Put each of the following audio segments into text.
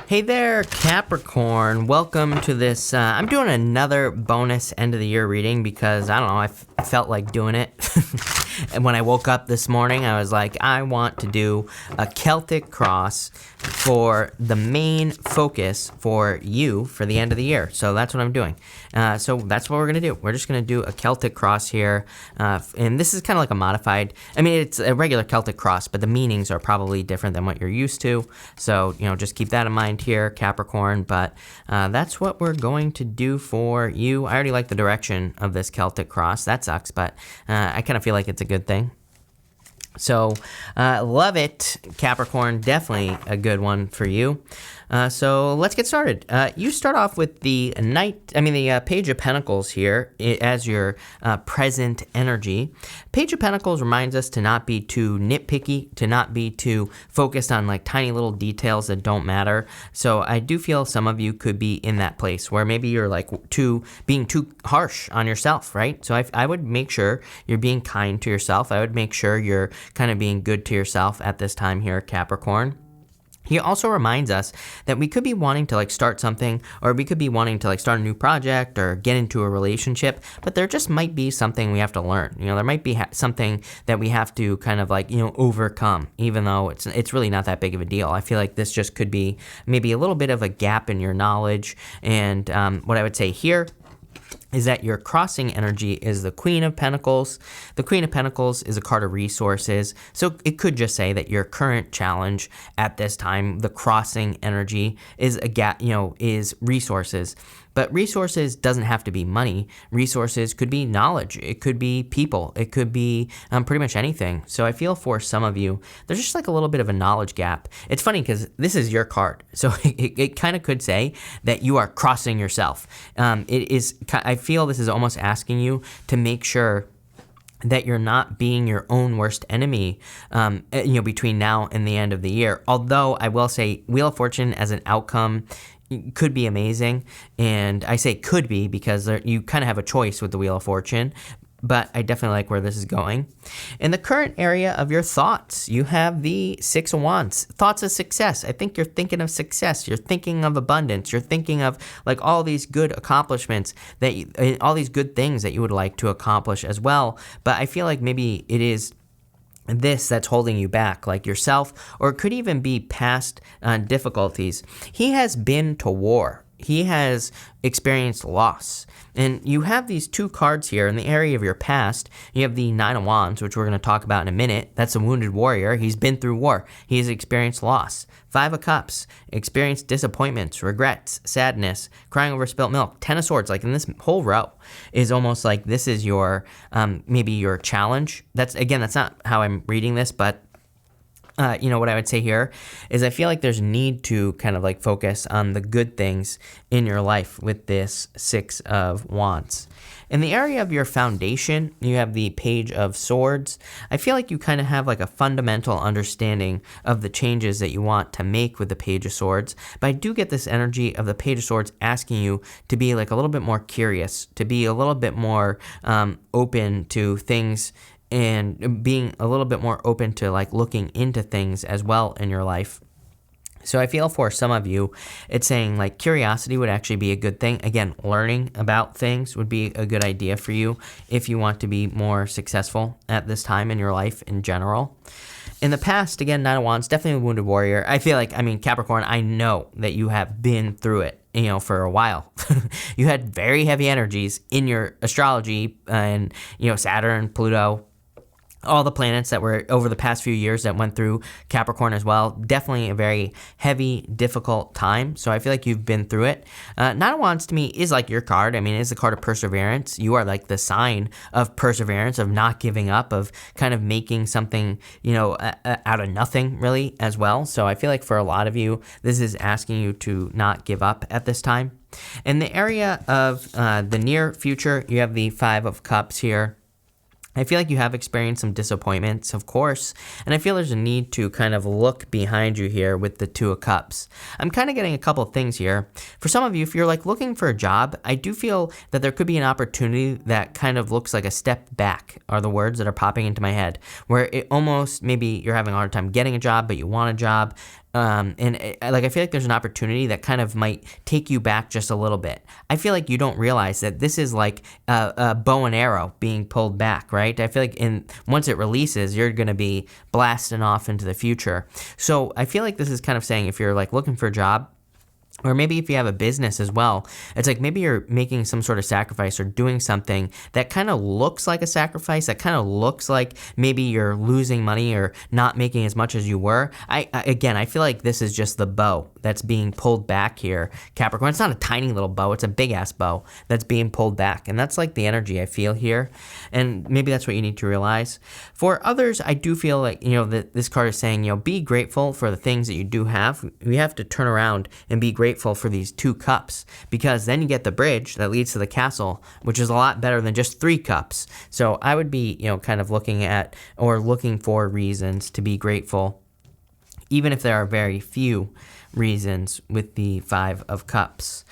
Hey there, Capricorn. Welcome to this. I'm doing another bonus end of the year reading because, I don't know, I felt like doing it. And when I woke up this morning, I was like, I want to do a Celtic cross for the main focus for you for the end of the year. So that's what I'm doing. So that's what we're going to do. We're just going to do a Celtic cross here. And this is kind of like a modified, it's a regular Celtic cross, but the meanings are probably different than what you're used to. So, just keep that in mind here, Capricorn. But that's what we're going to do for you. I already like the direction of this Celtic cross. That sucks, but I kind of feel like it's a good thing. So, love it, Capricorn. Definitely a good one for you. So let's get started. You start off with the Page of Pentacles here as your present energy. Page of Pentacles reminds us to not be too nitpicky, to not be too focused on like tiny little details that don't matter. So I do feel some of you could be in that place where maybe you're like being too harsh on yourself, right? So I would make sure you're being kind to yourself. I would make sure you're kind of being good to yourself at this time here, Capricorn. He also reminds us that we could be wanting to start something, or we could be wanting to start a new project or get into a relationship, but there just might be something we have to learn. There might be something that we have to kind of overcome, even though it's really not that big of a deal. I feel like this just could be maybe a little bit of a gap in your knowledge. And what I would say here is that your crossing energy is the Queen of Pentacles. The Queen of Pentacles is a card of resources. So it could just say that your current challenge at this time, the crossing energy, is a gap, is resources. But resources doesn't have to be money. Resources could be knowledge. It could be people. It could be pretty much anything. So I feel for some of you, there's just a little bit of a knowledge gap. It's funny because this is your card. So it kind of could say that you are crossing yourself. I feel this is almost asking you to make sure that you're not being your own worst enemy, between now and the end of the year. Although I will say Wheel of Fortune as an outcome could be amazing. And I say could be because you kind of have a choice with the Wheel of Fortune, but I definitely like where this is going. In the current area of your thoughts, you have the Six of Wands. Thoughts of success. I think you're thinking of success. You're thinking of abundance. You're thinking of all these good accomplishments, all these good things that you would like to accomplish as well. But I feel like maybe it is this that's holding you back, like yourself, or it could even be past difficulties. He has been to war. He has experienced loss. And you have these two cards here in the area of your past. You have the Nine of Wands, which we're going to talk about in a minute. That's a wounded warrior. He's been through war. He has experienced loss. Five of Cups, experienced disappointments, regrets, sadness, crying over spilt milk. Ten of Swords, in this whole row, is almost like this is your, maybe your challenge. That's not how I'm reading this, but what I would say here is I feel like there's a need to kind of focus on the good things in your life with this Six of Wands. In the area of your foundation, you have the Page of Swords. I feel like you kind of have a fundamental understanding of the changes that you want to make with the Page of Swords. But I do get this energy of the Page of Swords asking you to be a little bit more curious, to be a little bit more open to things, and being a little bit more open to looking into things as well in your life. So I feel for some of you, it's saying curiosity would actually be a good thing. Again, learning about things would be a good idea for you if you want to be more successful at this time in your life in general. In the past, again, Nine of Wands, definitely a wounded warrior. I feel Capricorn, I know that you have been through it, for a while. You had very heavy energies in your astrology and, Saturn, Pluto, all the planets that were over the past few years that went through Capricorn as well. Definitely a very heavy, difficult time. So I feel like you've been through it. Nine of Wands to me is your card. It's the card of perseverance. You are the sign of perseverance, of not giving up, of kind of making something, out of nothing really as well. So I feel like for a lot of you, this is asking you to not give up at this time. In the area of the near future, you have the Five of Cups here. I feel like you have experienced some disappointments, of course, and I feel there's a need to kind of look behind you here with the Two of Cups. I'm kind of getting a couple of things here. For some of you, if you're looking for a job, I do feel that there could be an opportunity that kind of looks like a step back, are the words that are popping into my head, where it almost, maybe you're having a hard time getting a job, but you want a job. Like I feel like there's an opportunity that kind of might take you back just a little bit. I feel like you don't realize that this is like a bow and arrow being pulled back, right? I feel like once it releases, you're going to be blasting off into the future. So I feel like this is kind of saying if you're like looking for a job, or maybe if you have a business as well, it's like maybe you're making some sort of sacrifice or doing something that kind of looks like a sacrifice, that kind of looks like maybe you're losing money or not making as much as you were. I feel like this is just the bow that's being pulled back here, Capricorn. It's not a tiny little bow, it's a big ass bow that's being pulled back. And that's like the energy I feel here. And maybe that's what you need to realize. For others, I do feel like, that this card is saying, be grateful for the things that you do have. We have to turn around and be grateful for these 2 cups, because then you get the bridge that leads to the castle, which is a lot better than just 3 cups. So I would be, kind of looking for reasons to be grateful, even if there are very few reasons with the 5 of Cups.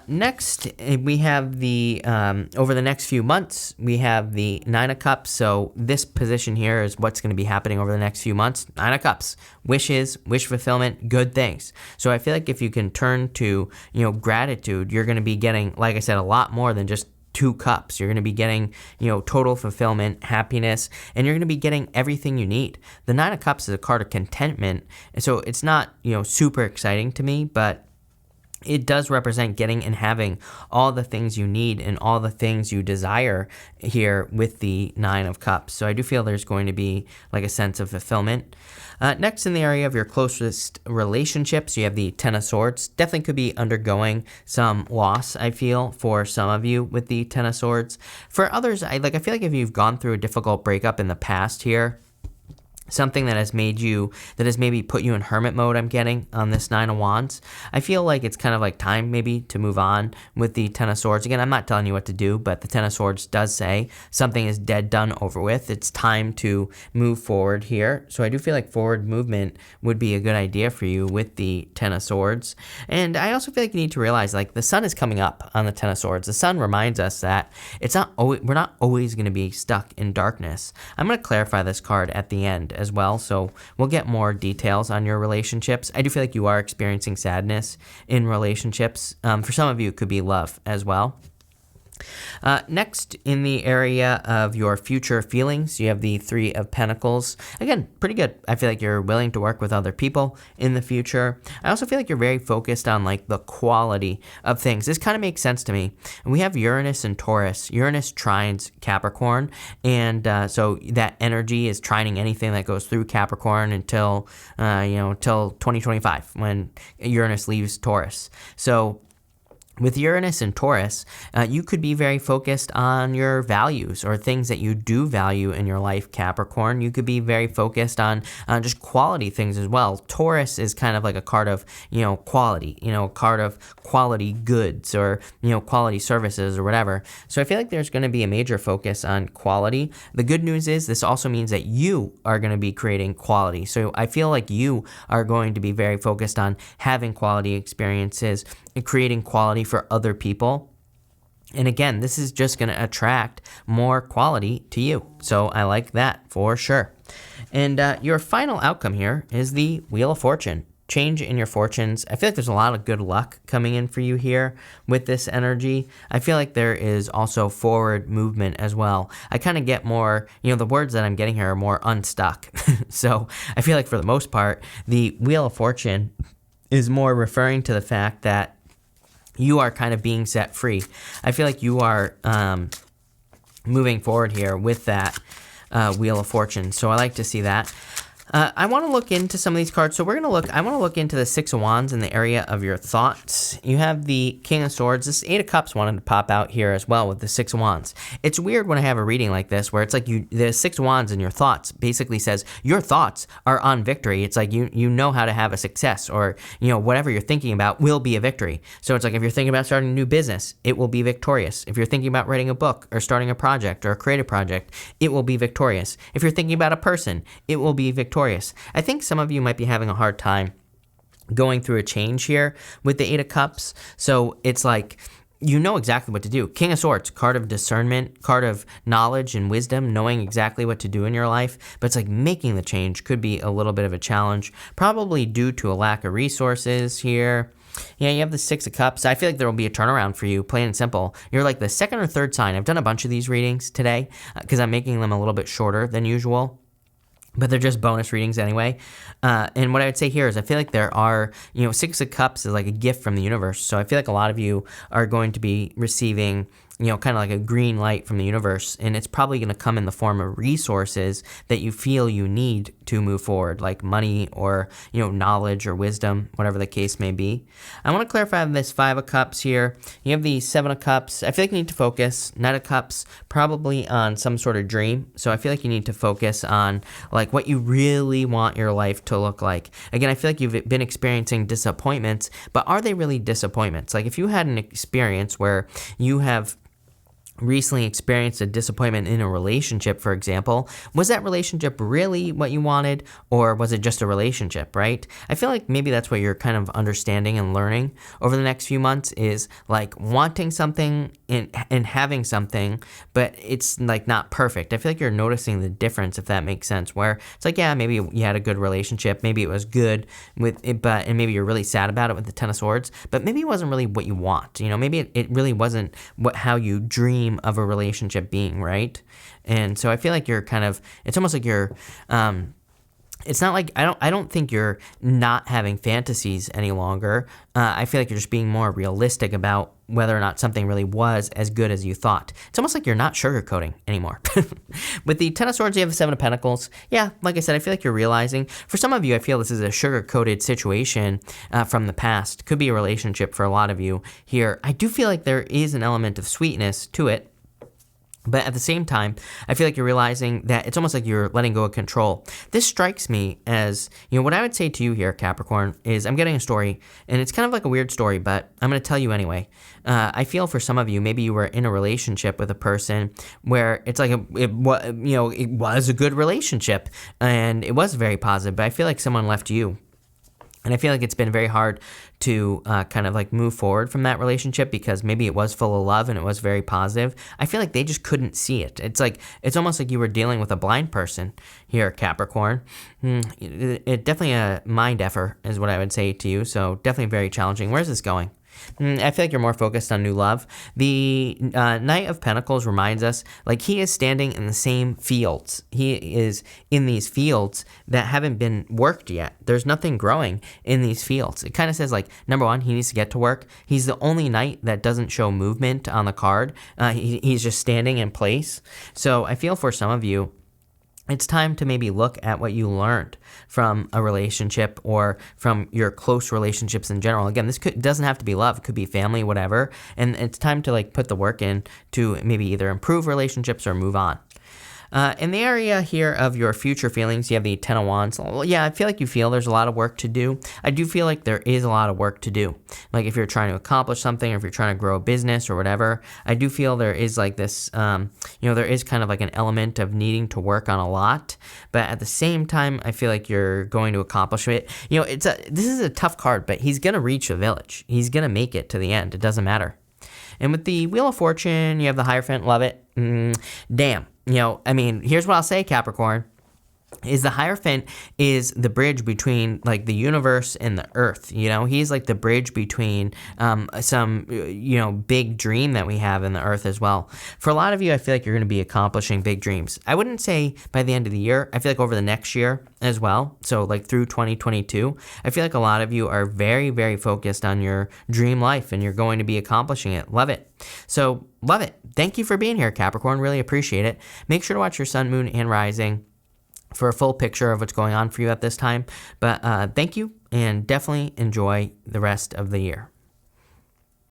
Next, we have the, over the next few months, we have the 9 of Cups. So this position here is what's going to be happening over the next few months. 9 of Cups, wishes, wish fulfillment, good things. So I feel like if you can turn to, gratitude, you're going to be getting, like I said, a lot more than just 2 cups. You're going to be getting, total fulfillment, happiness, and you're going to be getting everything you need. The 9 of Cups is a card of contentment. And so it's not, super exciting to me, but it does represent getting and having all the things you need and all the things you desire here with the 9 of Cups. So I do feel there's going to be like a sense of fulfillment. Next, in the area of your closest relationships, you have the 10 of Swords. Definitely could be undergoing some loss, I feel, for some of you with the 10 of Swords. For others, I feel like if you've gone through a difficult breakup in the past here, something that has maybe put you in hermit mode, I'm getting on this 9 of Wands. I feel like it's kind of like time maybe to move on with the 10 of Swords. Again, I'm not telling you what to do, but the 10 of Swords does say something is dead, done, over with. It's time to move forward here. So I do feel like forward movement would be a good idea for you with the 10 of Swords. And I also feel like you need to realize the sun is coming up on the 10 of Swords. The sun reminds us that we're not always going to be stuck in darkness. I'm going to clarify this card at the end as well, so we'll get more details on your relationships. I do feel like you are experiencing sadness in relationships. For some of you, it could be love as well. Next, in the area of your future feelings, you have the 3 of Pentacles. Again, pretty good. I feel like you're willing to work with other people in the future. I also feel like you're very focused on the quality of things. This kind of makes sense to me. And we have Uranus and Taurus. Uranus trines Capricorn, and so that energy is trining anything that goes through Capricorn until 2025 when Uranus leaves Taurus. So with Uranus and Taurus, you could be very focused on your values or things that you do value in your life, Capricorn. You could be very focused on just quality things as well. Taurus is kind of like a card of, quality, a card of quality goods or, quality services or whatever. So I feel like there's going to be a major focus on quality. The good news is this also means that you are going to be creating quality. So I feel like you are going to be very focused on having quality experiences and creating quality for other people. And again, this is just going to attract more quality to you. So I like that for sure. And your final outcome here is the Wheel of Fortune. Change in your fortunes. I feel like there's a lot of good luck coming in for you here with this energy. I feel like there is also forward movement as well. I kind of get more, the words that I'm getting here are more unstuck. So I feel like for the most part, the Wheel of Fortune is more referring to the fact that you are kind of being set free. I feel like you are moving forward here with that Wheel of Fortune. So I like to see that. I want to look into some of these cards. So I want to look into the 6 of Wands in the area of your thoughts. You have the King of Swords. This 8 of Cups wanted to pop out here as well with the 6 of Wands. It's weird when I have a reading like this where it's like the 6 of Wands in your thoughts basically says your thoughts are on victory. It's like you know how to have a success, or whatever you're thinking about will be a victory. So it's like if you're thinking about starting a new business, it will be victorious. If you're thinking about writing a book or starting a project or a creative project, it will be victorious. If you're thinking about a person, it will be victorious. I think some of you might be having a hard time going through a change here with the 8 of Cups. So it's like you know exactly what to do. King of Swords, card of discernment, card of knowledge and wisdom, knowing exactly what to do in your life. But it's like making the change could be a little bit of a challenge, probably due to a lack of resources here. Yeah, you have the Six of Cups. I feel like there will be a turnaround for you, plain and simple. You're like the second or third sign. I've done a bunch of these readings today because I'm making them a little bit shorter than usual. But they're just bonus readings anyway. And what I would say here is I feel like there are, Six of Cups is like a gift from the universe. So I feel like a lot of you are going to be receiving, kind of like a green light from the universe. And it's probably going to come in the form of resources that you feel you need to move forward, like money or, knowledge or wisdom, whatever the case may be. I want to clarify this Five of Cups here. You have the Seven of Cups. I feel like you need to focus. Knight of Cups, probably on some sort of dream. So I feel like you need to focus on like what you really want your life to look like. Again, I feel like you've been experiencing disappointments, but are they really disappointments? Like if you had an experience where you have recently experienced a disappointment in a relationship, for example, was that relationship really what you wanted, or was it just a relationship, right? I feel like maybe that's what you're kind of understanding and learning over the next few months is like wanting something and having something, but it's like not perfect. I feel like you're noticing the difference, if that makes sense, where it's like, yeah, maybe you had a good relationship, maybe it was good with it, and maybe you're really sad about it with the Ten of Swords, but maybe it wasn't really what you want, maybe it really wasn't how you dream of a relationship being, right? And so I feel like you're kind of, it's almost like you're, it's not like, I don't think you're not having fantasies any longer. I feel like you're just being more realistic about whether or not something really was as good as you thought. It's almost like you're not sugarcoating anymore. With the Ten of Swords, you have the Seven of Pentacles. Yeah, like I said, I feel like you're realizing. For some of you, I feel this is a sugar-coated situation from the past. Could be a relationship for a lot of you here. I do feel like there is an element of sweetness to it. But at the same time, I feel like you're realizing that it's almost like you're letting go of control. This strikes me as, what I would say to you here, Capricorn, is I'm getting a story, and it's kind of like a weird story, but I'm going to tell you anyway. I feel for some of you, maybe you were in a relationship with a person where it's like, it was a good relationship, and it was very positive, but I feel like someone left you. And I feel like it's been very hard to kind of like move forward from that relationship because maybe it was full of love and it was very positive. I feel like they just couldn't see it. It's almost like you were dealing with a blind person here, Capricorn. It definitely a mind effort is what I would say to you. So definitely very challenging. Where's this going? I feel like you're more focused on new love. The Knight of Pentacles reminds us, like he is standing in the same fields. He is in these fields that haven't been worked yet. There's nothing growing in these fields. It kind of says like, number one, he needs to get to work. He's the only knight that doesn't show movement on the card. He's just standing in place. So I feel for some of you, it's time to maybe look at what you learned from a relationship or from your close relationships in general. Again, this doesn't have to be love. It could be family, whatever. And it's time to like put the work in to maybe either improve relationships or move on. In the area here of your future feelings, you have the Ten of Wands. Well, yeah, I feel like you feel there's a lot of work to do. I do feel like there is a lot of work to do. Like if you're trying to accomplish something or if you're trying to grow a business or whatever, I do feel there is like this, there is kind of like an element of needing to work on a lot. But at the same time, I feel like you're going to accomplish it. This is a tough card, but he's going to reach a village. He's going to make it to the end. It doesn't matter. And with the Wheel of Fortune, you have the Hierophant. Love it. Damn. Here's what I'll say, Capricorn, is the Hierophant is the bridge between like the universe and the earth. He's like the bridge between some big dream that we have in the earth as well. For a lot of you, I feel like you're going to be accomplishing big dreams. I wouldn't say by the end of the year. I feel like over the next year as well. So like through 2022, I feel like a lot of you are very, very focused on your dream life and you're going to be accomplishing it. Love it. So love it. Thank you for being here, Capricorn. Really appreciate it. Make sure to watch your sun, moon, and rising for a full picture of what's going on for you at this time. But thank you, and definitely enjoy the rest of the year.